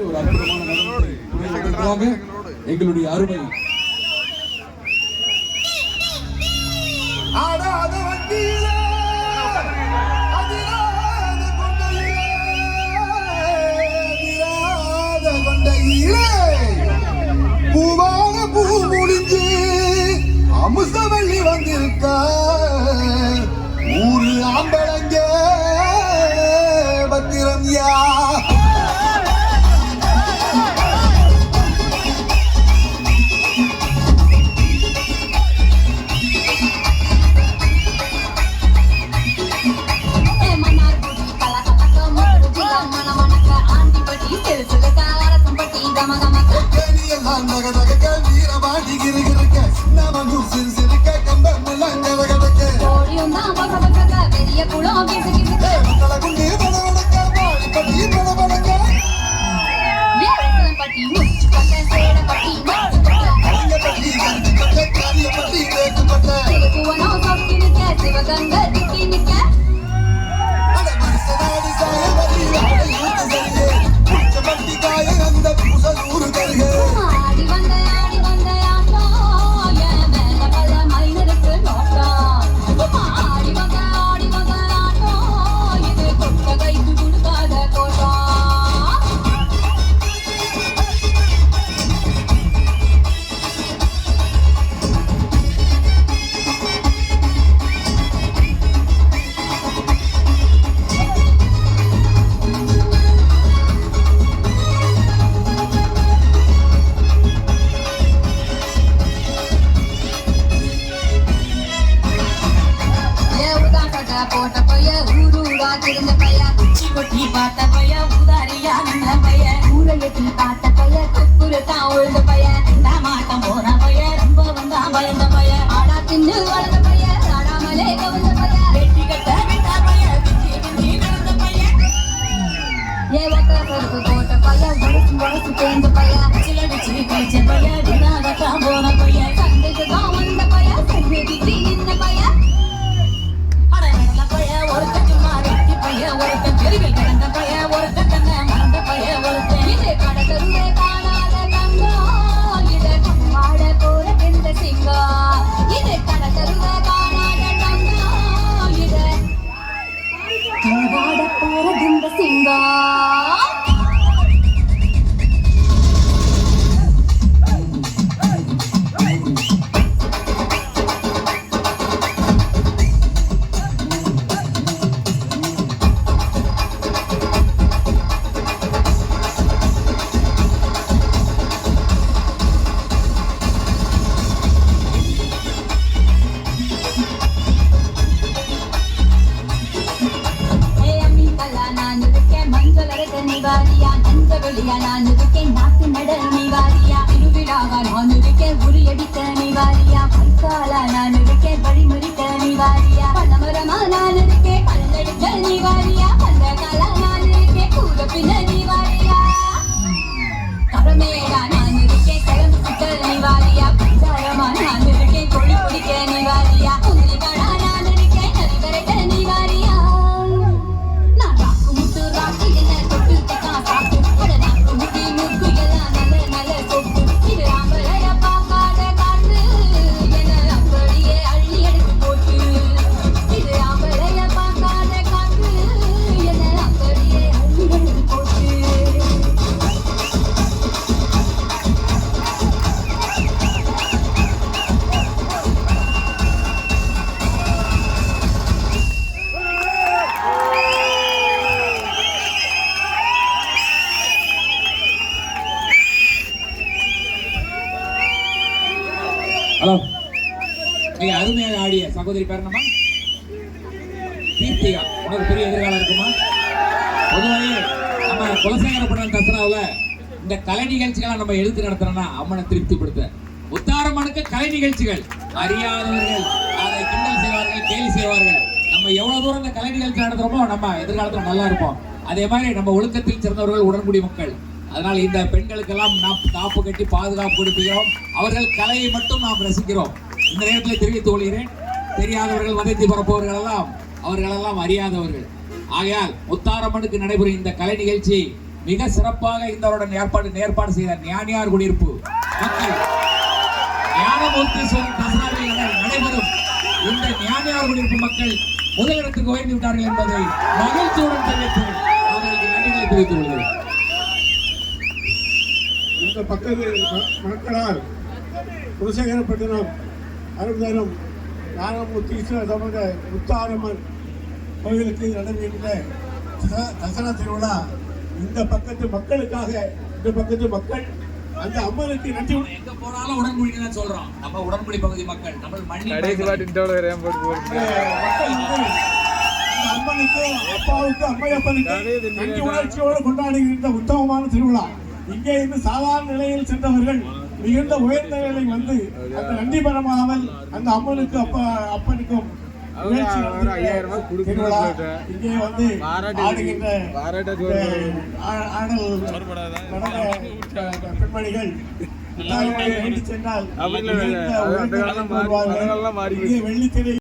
ஒரு அற்புதமான நடனத்தை எங்களுடைய அருமை பூவாக பூ முடிஞ்சு அமுசவள்ளி வந்திருக்க ஊரு ஆம்பளங்க பத்திரம் யா ஹலோ, நீங்க அருமையாக ஆடிய சகோதரி பேர் என்னம்மா? கீர்த்திகா. உனக்கு பெரிய எதிர்காலம் இருக்குமா? பொதுவாகவே நம்ம குலசேகரப்பட்டினம் தசராவில் இந்த கலை நிகழ்ச்சிகளை நம்ம எடுத்து நடத்துறோம்னா அம்மனை திருப்திப்படுத்த உத்தாரம்மனுக்கு கலை நிகழ்ச்சிகள் அறியாதவர்கள் அதை கிண்டல் செய்வார்கள், கேலி செய்வார்கள். நம்ம எவ்வளவு தூரம் இந்த கலை நிகழ்ச்சி நடத்துறோமோ நம்ம எதிர்காலத்தில் நல்லா இருப்போம். அதே மாதிரி நம்ம ஒழுக்கத்தில் சிறந்தவர்கள் உடன்குடி மக்கள். அதனால் இந்த பெண்களுக்கெல்லாம் நாம் காப்பு கட்டி பாதுகாப்பு கொடுக்கிறோம். அவர்கள் கலையை மட்டும் நாம் ரசிக்கிறோம். இந்த நேரத்தில் தெரிவித்துக் கொள்கிறேன், தெரியாதவர்கள் வதந்தி பரப்பவர்கள் அவர்களெல்லாம் அறியாதவர்கள். ஆகையால் முத்தாரம்மனுக்கு நடைபெறும் இந்த கலை நிகழ்ச்சியை மிக சிறப்பாக இந்த வருடம் ஏற்பாடு செய்த ஞானியார் குடியிருப்பு மக்கள் ஞானமூர்த்தி தசராவில் நடைபெறும் இந்த ஞானியார் குடியிருப்பு மக்கள் முதலிடத்துக்கு உயர்ந்து விட்டார்கள் என்பதை மகிழ்ச்சியுடன் தெரிவித்து அவர்களுக்கு நன்றிகளை தெரிவித்துக் கொள்கிறேன். இந்த பக்கத்து மக்களால் குலசேகரப்பட்டினம் அருள்தரும் ஞானமூர்த்தி சமக முத்தாரம்மன் கோவிலுக்கு நடைபெறுகின்ற தசரா திருவிழா இந்த பக்கத்து மக்களுக்காக இந்த பக்கத்து மக்கள் அந்த அம்மனுக்கு நன்றி எங்க போனாலும் உடன்குடி தான் சொல்றோம். நம்ம உடன்குடி பகுதி மக்கள் நம்ம மண்ணின் அம்மனுக்கு அப்பாவுக்கு அம்மையப்பனுக்கு நன்றி உணர்ச்சியோடு கொண்டாடுகின்ற உத்தமமான திருவிழா. இங்கே இருந்து சாதாரண நிலையில் சென்றவர்கள் மிகுந்த உயர்ந்த நிலை வந்து அந்த நன்றி பெறமாமல் அந்த அம்மனுக்கு அப்பனுக்கும் திருவிழா இங்கே வந்து ஆடுகின்ற ஆடல் பெண்மணிகள் சென்றால் வெள்ளித்திரை